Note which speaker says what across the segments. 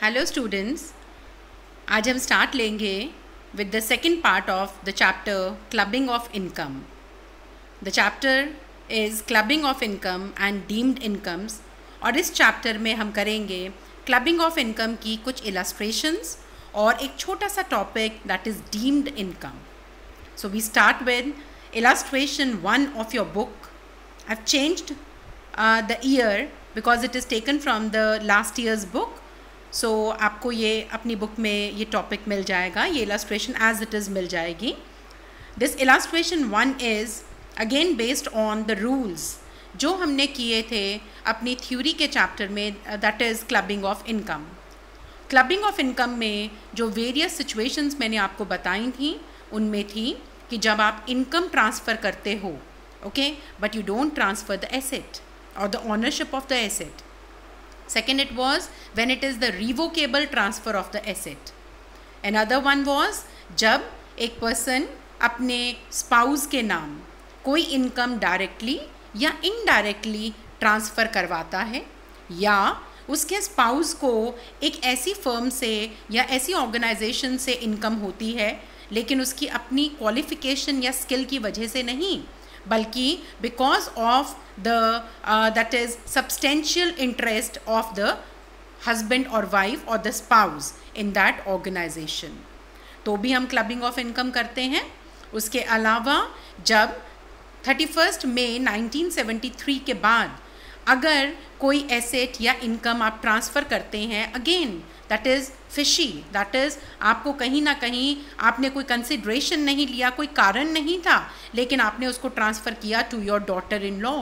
Speaker 1: Hello students, आज हम start लेंगे with the second part of the chapter clubbing of income. The chapter is clubbing of income and deemed incomes. और इस chapter में हम करेंगे क्लबिंग ऑफ इनकम की कुछ इलस्ट्रेशंस और एक छोटा सा topic that is deemed income. So we start with illustration 1 of your book. I've changed the year because it is taken from the last year's book. So आपको ये अपनी book में ये टॉपिक मिल जाएगा, ये illustration as it is मिल जाएगी. This illustration 1 is again based on the rules जो हमने किए थे अपनी थ्योरी के चैप्टर में, that is clubbing of income. Clubbing of income में जो various situations मैंने आपको बताई थी उनमें थी कि जब आप इनकम ट्रांसफ़र करते हो, okay, but you don't transfer the asset और the ownership of the asset. Second, it was when it is the revocable transfer of the asset. Another one was जब एक पर्सन अपने स्पाउस के नाम कोई income directly या indirectly transfer करवाता है, या उसके स्पाउस को एक ऐसी फर्म से या ऐसी ऑर्गेनाइजेशन से इनकम होती है लेकिन उसकी अपनी क्वालिफिकेशन या स्किल की वजह से नहीं, बल्कि because of the that is substantial interest of the husband और वाइफ और the spouse in that organization, तो भी हम क्लबिंग ऑफ इनकम करते हैं. उसके अलावा जब 31 मई 1973 के बाद अगर कोई एसेट या इनकम आप ट्रांसफ़र करते हैं, again that is fishy, that is आपको कहीं ना कहीं आपने कोई कंसिड्रेशन नहीं लिया, कोई कारण नहीं था, लेकिन आपने उसको ट्रांसफ़र किया to your daughter in law,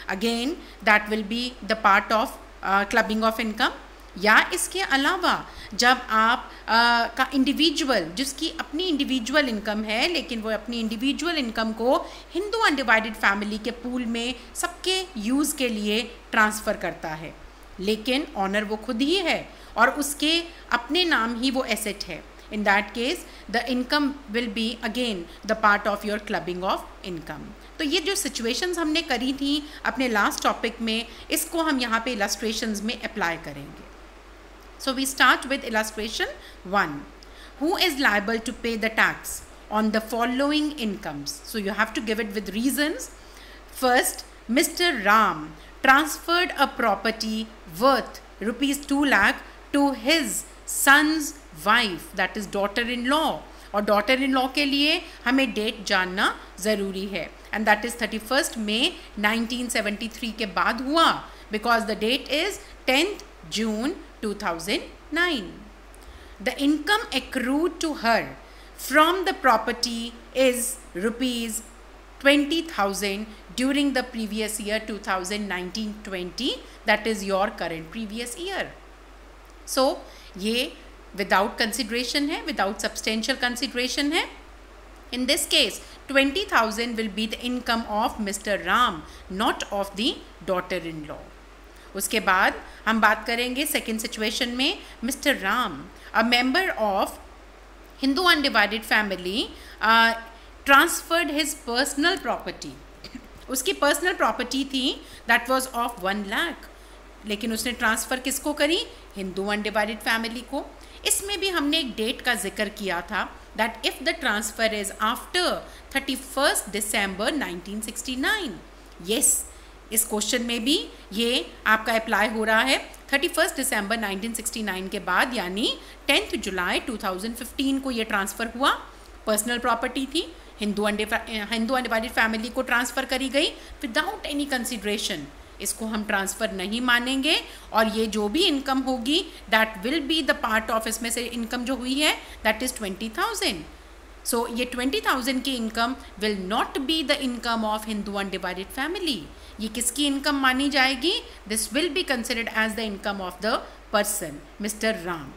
Speaker 1: again that will be the part of clubbing of income. या इसके अलावा जब आप का इंडिविजुअल, जिसकी अपनी इंडिविजुअल इनकम है लेकिन वो अपनी इंडिविजुअल इनकम को हिंदू अनडिवाइडेड फैमिली के पूल में सबके यूज़ के लिए ट्रांसफ़र करता है, लेकिन ऑनर वो खुद ही है और उसके अपने नाम ही वो एसेट है, in that case the income will be again the part of your clubbing of income. तो ये जो सिचुएशंस हमने करी थी अपने लास्ट टॉपिक में, इसको हम यहाँ पे इलस्ट्रेशंस में अप्लाई करेंगे. So we start with illustration 1. Who is liable to pay the tax on the following incomes? So you have to give it with reasons. First, Mr. Ram transferred a property worth rupees 2 lakh to his son's wife, that is daughter-in-law. और daughter-in-law के लिए हमें date जानना ज़रूरी है, and that is 31st May 1973 के बाद हुआ, because the date is 10th June 2009. The income accrued to her from the property is rupees 20,000 during the previous year 2019-20, that is your current previous year. So ये without consideration है, without substantial consideration है. In this case 20,000 will be the income of Mr. Ram, not of the daughter-in-law. उसके बाद हम बात करेंगे second situation में. Mister Ram, a member of Hindu undivided family, transferred his personal property. उसकी personal property थी that was of 1 lakh, लेकिन उसने ट्रांसफ़र किसको करी? हिंदू अनडिवाइडेड फैमिली को. इसमें भी हमने एक डेट का जिक्र किया था that if the transfer is after 31 December 1969. Yes, इस क्वेश्चन में भी ये आपका अप्लाई हो रहा है 31 दिसंबर 1969 के बाद, यानी 10 जुलाई 2015 को ये ट्रांसफ़र हुआ. पर्सनल प्रॉपर्टी थी, हिंदू अनडिवाइडेड फैमिली को ट्रांसफ़र करी गई विदाउट एनी कंसिड्रेशन. इसको हम ट्रांसफ़र नहीं मानेंगे और ये जो भी इनकम होगी that will be the part of, इसमें से इनकम जो हुई है दैट इज़ 20,000. सो ये 20,000 की income will not be the income of Hindu undivided family. ये किसकी इनकम मानी जाएगी? This will be considered as the income of the person mister Ram.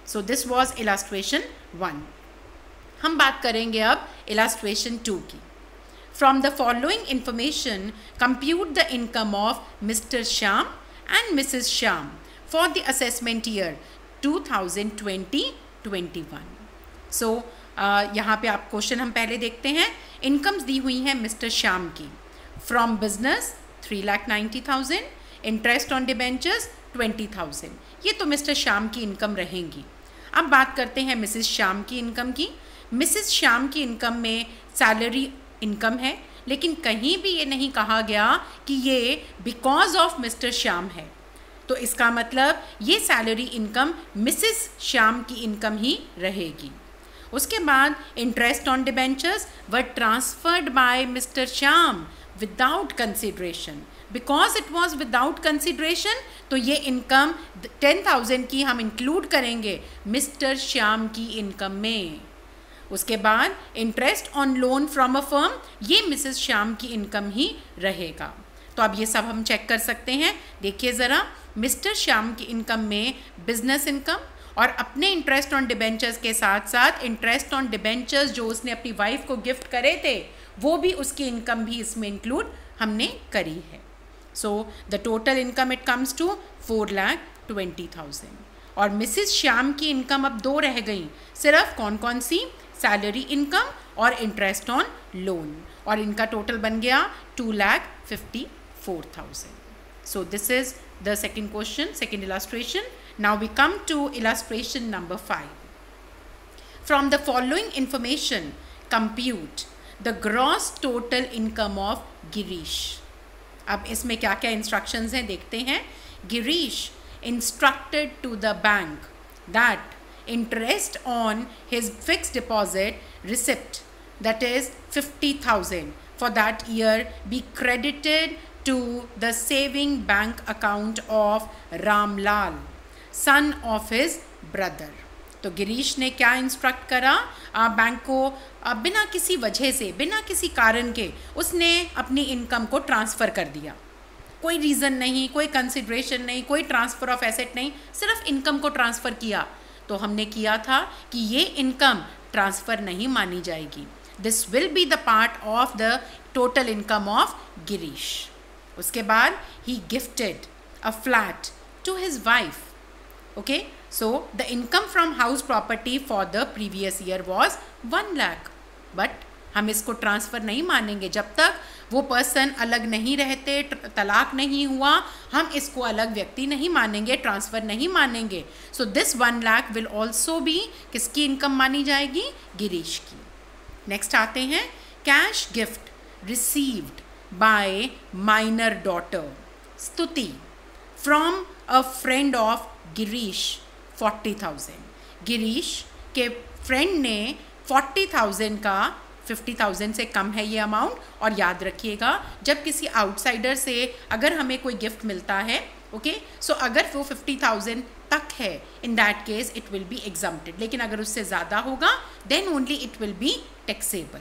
Speaker 1: So this was illustration 1. हम बात करेंगे अब इलस्ट्रेशन 2 की. From the following information compute the income of mister Shyam and missus Shyam for the assessment year 2020-21. So यहाँ पे आप question हम पहले देखते हैं. इनकम्स दी हुई हैं मिस्टर श्याम की. From business 3,90,000, interest on debentures 20,000। ये तो मिस्टर श्याम की इनकम रहेंगी। अब बात करते हैं मिसेस श्याम की इनकम की। मिसेस श्याम की इनकम में सैलरी इनकम है, लेकिन कहीं भी ये नहीं कहा गया कि ये बिकॉज ऑफ मिस्टर श्याम है। तो इसका मतलब ये सैलरी इनकम मिसेस श्याम की इनकम ही रहेगी। उसके बाद interest on debentures were transferred by mister Shyam without consideration. Because it was without consideration, तो ये इनकम 10,000 की हम इंक्लूड करेंगे मिस्टर श्याम की इनकम में। उसके बाद interest on loan from a firm, ये मिसेस श्याम की इनकम ही रहेगा। तो अब ये सब हम चेक कर सकते हैं। देखिए ज़रा, मिस्टर श्याम की इनकम में बिजनेस इनकम और अपने इंटरेस्ट ऑन डिबेंचर्स के साथ साथ इंटरेस्ट ऑन डिबेंचर्स जो उसने अपनी वाइफ को गिफ्ट करे थे, वो भी उसकी इनकम भी इसमें इंक्लूड हमने करी है। So the total income it comes to 4,20,000। और मिसेस श्याम की इनकम अब दो रह गई, सिर्फ कौन कौन सी? सैलरी इनकम और इंटरेस्ट ऑन लोन, और इनका टोटल बन गया 2,54,000। So this is the second question, second illustration. Now we come to illustration number 5. From the following information, compute the gross total income of Girish. अब इसमें क्या क्या instructions हैं देखते हैं। Girish instructed to the bank that interest on his fixed deposit receipt, that is 50,000 for that year, be credited to the saving bank account of Ramlal, son of his brother. तो गिरीश ने क्या instruct करा bank को? बिना किसी वजह से, बिना किसी कारण के उसने अपनी इनकम को ट्रांसफ़र कर दिया। कोई रीज़न नहीं, कोई कंसिडरेशन नहीं, कोई ट्रांसफ़र ऑफ एसेट नहीं, सिर्फ इनकम को ट्रांसफ़र किया। तो हमने किया था कि ये इनकम ट्रांसफ़र नहीं मानी जाएगी। This will be the part of the total income of Girish. उसके बाद he gifted a flat to his wife. Okay, so the income from house property for the previous year was 1 lakh, but हम इसको transfer नहीं मानेंगे जब तक वो person अलग नहीं रहते, तलाक नहीं हुआ, हम इसको अलग व्यक्ति नहीं मानेंगे, ट्रांसफ़र नहीं मानेंगे। So this 1 lakh will also be किसकी इनकम मानी जाएगी? गिरीश की। नेक्स्ट आते हैं, cash gift received by minor daughter Stuti from a friend of Girish 40,000। Girish के फ्रेंड ने 40,000 का, 50,000 से कम है ये अमाउंट। और याद रखिएगा, जब किसी आउटसाइडर से अगर हमें कोई गिफ्ट मिलता है, ओके, सो अगर वो 50,000 तक है, in that case it will be exempted, लेकिन अगर उससे ज़्यादा होगा then only it will be taxable.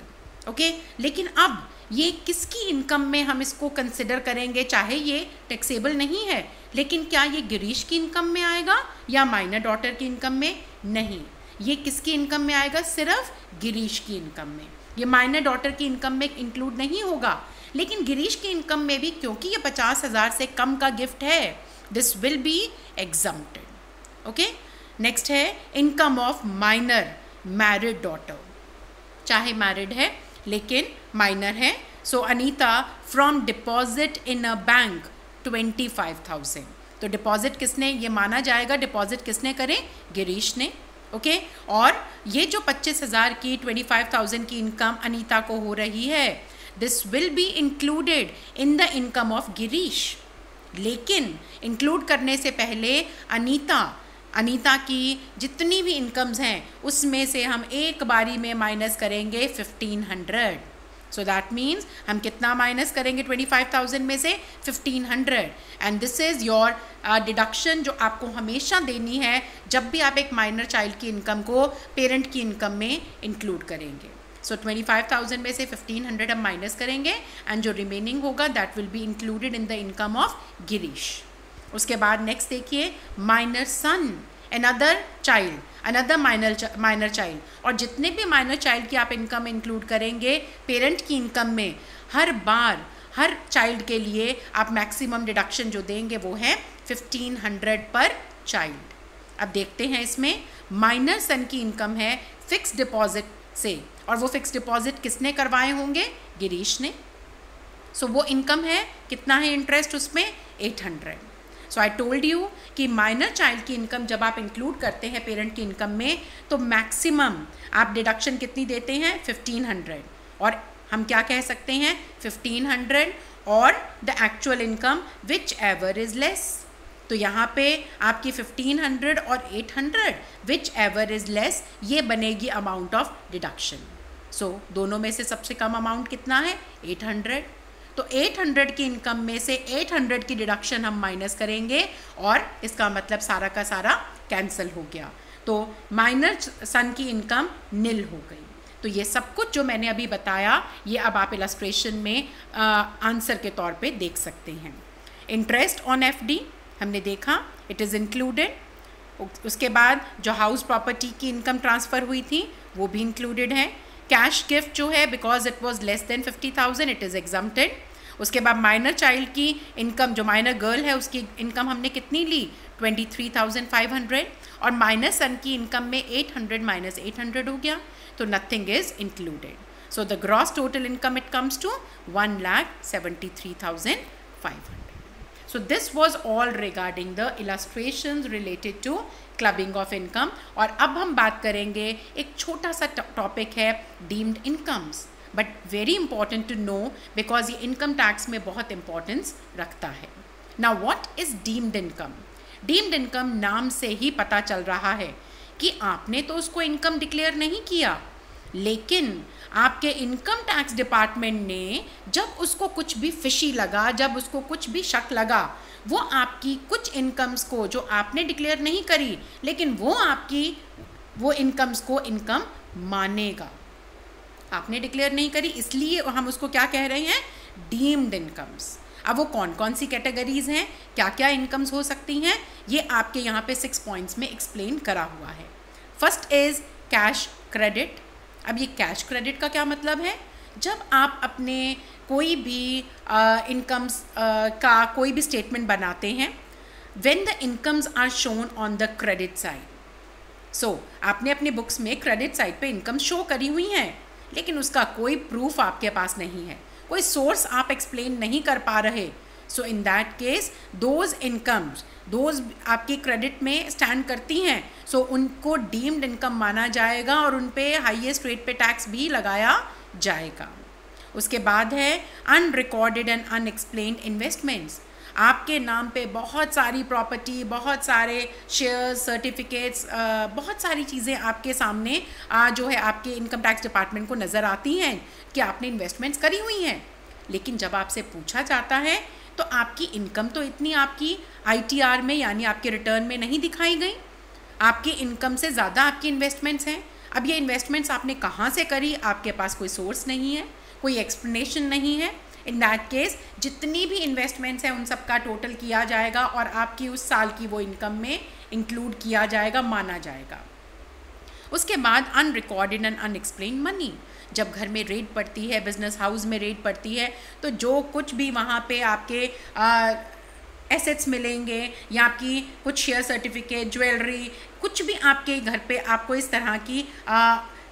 Speaker 1: Okay, लेकिन अब ये किसकी इनकम में हम इसको कंसिडर करेंगे? चाहे ये टैक्सेबल नहीं है, लेकिन क्या ये गिरीश की इनकम में आएगा या माइनर डॉटर की इनकम में? नहीं, ये किसकी इनकम में आएगा? सिर्फ गिरीश की इनकम में। ये माइनर डॉटर की इनकम में इंक्लूड नहीं होगा, लेकिन गिरीश की इनकम में भी, क्योंकि ये 50,000 से कम का गिफ्ट है, this will be exempted. Okay, next है income of minor married daughter. चाहे मैरिड है लेकिन माइनर है। So Anita from deposit in a bank 25,000। तो डिपॉजिट किसने, ये माना जाएगा डिपॉजिट किसने करे? गिरीश ने। ओके, और ये जो 25,000 की 25,000 की इनकम अनीता को हो रही है, this will be included in the income of Girish. लेकिन इंक्लूड करने से पहले अनीता की जितनी भी इनकम्स हैं उसमें से हम एक बारी में माइनस करेंगे 1,500। सो दैट मीन्स हम कितना माइनस करेंगे 25,000 में से? 1,500। And this is your deduction जो आपको हमेशा देनी है जब भी आप एक माइनर चाइल्ड की इनकम को पेरेंट की इनकम में इंक्लूड करेंगे। सो 25,000 में से 1,500 हम माइनस करेंगे एंड जो रिमेनिंग होगा that will be included in the income of Girish. उसके बाद नेक्स्ट देखिए, minor son, another child, another minor child. और जितने भी माइनर चाइल्ड की आप इनकम इंक्लूड करेंगे पेरेंट की इनकम में, हर बार हर चाइल्ड के लिए आप मैक्सिमम डिडक्शन जो देंगे वो है 1,500 पर चाइल्ड। अब देखते हैं इसमें माइनर सन की इनकम है फिक्स डिपॉजिट से, और वो फिक्स डिपॉजिट किसने करवाए होंगे? गिरीश ने। सो वो इनकम है, कितना है इंटरेस्ट उसमें? 800। सो आई टोल्ड यू कि माइनर चाइल्ड की इनकम जब आप इंक्लूड करते हैं पेरेंट की इनकम में तो मैक्सिमम आप डिडक्शन कितनी देते हैं 1500, और हम क्या कह सकते हैं 1500 और the actual income which ever is less. तो यहाँ पे आपकी 1500 और 800 विच एवर इज लेस ये बनेगी अमाउंट ऑफ डिडक्शन। सो दोनों में से सबसे कम अमाउंट कितना है 800। तो 800 की इनकम में से 800 की डिडक्शन हम माइनस करेंगे और इसका मतलब सारा का सारा कैंसिल हो गया। तो माइनर सन की इनकम निल हो गई। तो ये सब कुछ जो मैंने अभी बताया ये अब आप इलस्ट्रेशन में आंसर के तौर पे देख सकते हैं। इंटरेस्ट ऑन एफडी हमने देखा, इट इज़ इंक्लूडेड। उसके बाद जो हाउस प्रॉपर्टी की इनकम ट्रांसफ़र हुई थी वो भी इंक्लूडेड है। कैश गिफ्ट जो है because it was less than 50,000 it is exempted. उसके बाद माइनर चाइल्ड की इनकम जो माइनर गर्ल है उसकी इनकम हमने कितनी ली 23,500, और माइनर सन की इनकम में 800 माइनस 800 हो गया, तो nothing is included. So the gross total income it comes to 1,73,500. So this was all regarding the illustrations related to clubbing of income. और अब हम बात करेंगे एक छोटा सा टॉपिक है deemed incomes, but very important to know because ये इनकम टैक्स में बहुत इंपॉर्टेंस रखता है। Now what is deemed income? Deemed income नाम से ही पता चल रहा है कि आपने तो उसको इनकम डिक्लेयर नहीं किया, लेकिन आपके इनकम टैक्स डिपार्टमेंट ने जब उसको कुछ भी फिशी लगा, जब उसको कुछ भी शक लगा, वो आपकी कुछ इनकम्स को जो आपने डिक्लेयर नहीं करी लेकिन वो आपकी वो इनकम्स को इनकम मानेगा। आपने डिक्लेयर नहीं करी इसलिए हम उसको क्या कह रहे हैं डीम्ड इनकम्स। अब वो कौन कौन सी कैटेगरीज हैं, क्या क्या इनकम्स हो सकती हैं, ये आपके यहाँ पे 6 पॉइंट्स में एक्सप्लेन करा हुआ है। First is cash credit. अब ये कैश क्रेडिट का क्या मतलब है? जब आप अपने कोई भी इनकम्स का कोई भी स्टेटमेंट बनाते हैं, when the incomes are shown on the credit side. So आपने अपनी बुक्स में क्रेडिट साइड पे इनकम शो करी हुई हैं, लेकिन उसका कोई प्रूफ आपके पास नहीं है, कोई सोर्स आप एक्सप्लेन नहीं कर पा रहे। So in that case those incomes those आपकी क्रेडिट में स्टैंड करती हैं, सो उनको डीम्ड इनकम माना जाएगा और उन पे हाईएस्ट रेट पे टैक्स भी लगाया जाएगा। उसके बाद है अनरिकॉर्डेड एंड अनएक्सप्लेन्ड इन्वेस्टमेंट्स। आपके नाम पे बहुत सारी प्रॉपर्टी, बहुत सारे शेयर्स, सर्टिफिकेट्स, बहुत सारी चीज़ें आपके सामने जो है आपके इनकम टैक्स डिपार्टमेंट को नज़र आती हैं कि आपने इन्वेस्टमेंट्स करी हुई हैं, लेकिन जब आपसे पूछा जाता है तो आपकी इनकम तो इतनी आपकी ITR में यानी आपके रिटर्न में नहीं दिखाई गई, आपकी इनकम से ज़्यादा आपकी इन्वेस्टमेंट्स हैं। अब ये इन्वेस्टमेंट्स आपने कहाँ से करी, आपके पास कोई सोर्स नहीं है, कोई एक्सप्लेनेशन नहीं है। इन दैट केस जितनी भी इन्वेस्टमेंट्स हैं उन सब का टोटल किया जाएगा और आपकी उस साल की वो इनकम में इंक्लूड किया जाएगा, माना जाएगा। उसके बाद अनरिकॉर्डेड एंड अनएक्सप्लेन्ड मनी। जब घर में रेड पड़ती है, बिजनेस हाउस में रेड पड़ती है, तो जो कुछ भी वहाँ पे आपके एसेट्स मिलेंगे या आपकी कुछ शेयर सर्टिफिकेट, ज्वेलरी, कुछ भी आपके घर पे आपको इस तरह की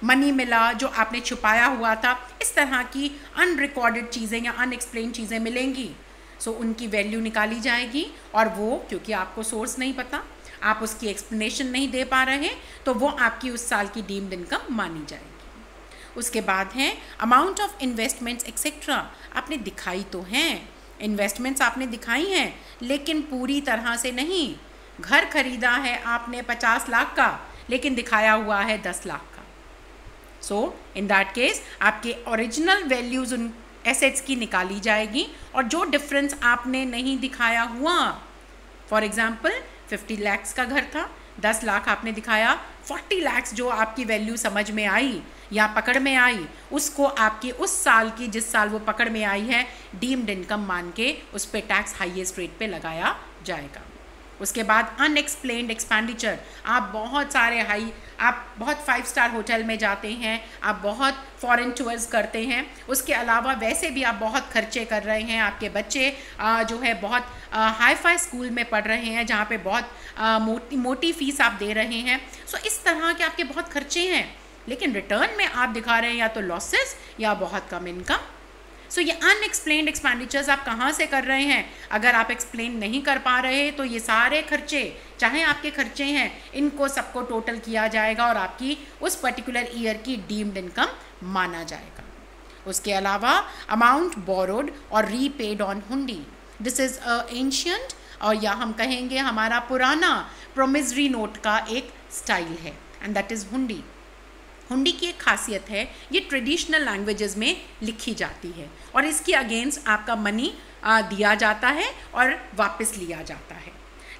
Speaker 1: मनी मिला जो आपने छुपाया हुआ था, इस तरह की अनरिकॉर्डेड चीज़ें या अनएक्सप्लेन चीज़ें मिलेंगी। सो उनकी वैल्यू निकाली जाएगी और वो क्योंकि आपको सोर्स नहीं पता, आप उसकी एक्सप्लेनेशन नहीं दे पा रहे, तो वो आपकी उस साल की डीम्ड इनकम मानी जाएगी। उसके बाद है अमाउंट ऑफ इन्वेस्टमेंट्स एक्सेट्रा। आपने दिखाई तो हैं, इन्वेस्टमेंट्स आपने दिखाई हैं, लेकिन पूरी तरह से नहीं। घर खरीदा है आपने 50 लाख का, लेकिन दिखाया हुआ है 10 लाख का। सो इन दैट केस आपके ओरिजिनल वैल्यूज़ उन एसेट्स की निकाली जाएगी और जो डिफरेंस आपने नहीं दिखाया हुआ, फॉर एग्जाम्पल 50 लाख का घर था, 10 लाख आपने दिखाया, 40 लाख जो आपकी वैल्यू समझ में आई या पकड़ में आई, उसको आपकी उस साल की जिस साल वो पकड़ में आई है डीम्ड इनकम मान के उस पर टैक्स हाईएस्ट रेट पे लगाया जाएगा। उसके बाद अनएक्सप्लेन्ड एक्सपेंडिचर। आप बहुत 5 स्टार होटल में जाते हैं, आप बहुत फॉरेन टूर्स करते हैं, उसके अलावा वैसे भी आप बहुत खर्चे कर रहे हैं, आपके बच्चे जो है बहुत हाई फाई स्कूल में पढ़ रहे हैं जहाँ पे बहुत मोटी फीस आप दे रहे हैं। सो इस तरह के आपके बहुत खर्चे हैं, लेकिन रिटर्न में आप दिखा रहे हैं या तो लॉसेस या बहुत कम इनकम। सो ये अनएक्सप्लेन्ड एक्सपेंडिचर्स आप कहाँ से कर रहे हैं? अगर आप एक्सप्लेन नहीं कर पा रहे तो ये सारे खर्चे, चाहे आपके खर्चे हैं, इनको सबको टोटल किया जाएगा और आपकी उस पर्टिकुलर ईयर की डीम्ड इनकम माना जाएगा। उसके अलावा अमाउंट बोरोड और रीपेड ऑन हुंडी, दिस इज़ अ एंशियंट, और या हम कहेंगे हमारा पुराना प्रोमिसरी नोट का एक स्टाइल है, एंड दैट इज़ हुंडी। हुंडी की एक खासियत है, ये ट्रेडिशनल लैंग्वेजेस में लिखी जाती है और इसके अगेंस्ट आपका मनी दिया जाता है और वापस लिया जाता है।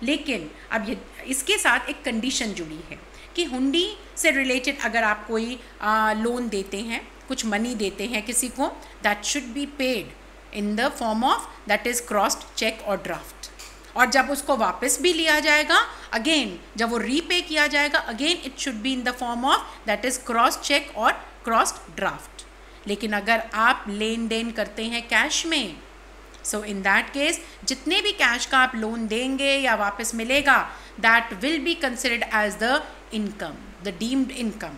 Speaker 1: लेकिन अब ये इसके साथ एक कंडीशन जुड़ी है कि हुंडी से रिलेटेड अगर आप कोई लोन देते हैं, कुछ मनी देते हैं किसी को, that should be paid in the form of that is crossed cheque और ड्राफ्ट। और जब उसको वापस भी लिया जाएगा, अगेन जब वो रीपे किया जाएगा, again it should be in the form of that is cross check और क्रॉस ड्राफ्ट। लेकिन अगर आप लेन देन करते हैं कैश में, सो इन दैट केस जितने भी कैश का आप लोन देंगे या वापस मिलेगा, that will be considered as the income, the deemed income.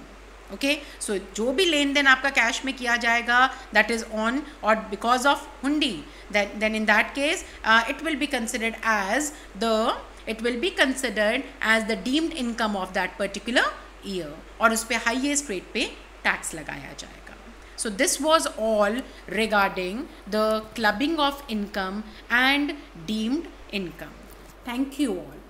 Speaker 1: Okay, so जो भी लेन देन आपका कैश में किया जाएगा, दैट इज़ ऑन और because of hundi, then in that case it will be considered as the deemed income of that particular year, और उस पे हाईएस्ट रेट पे टैक्स लगाया जाएगा। So this was all regarding the clubbing of income and deemed income. Thank you all.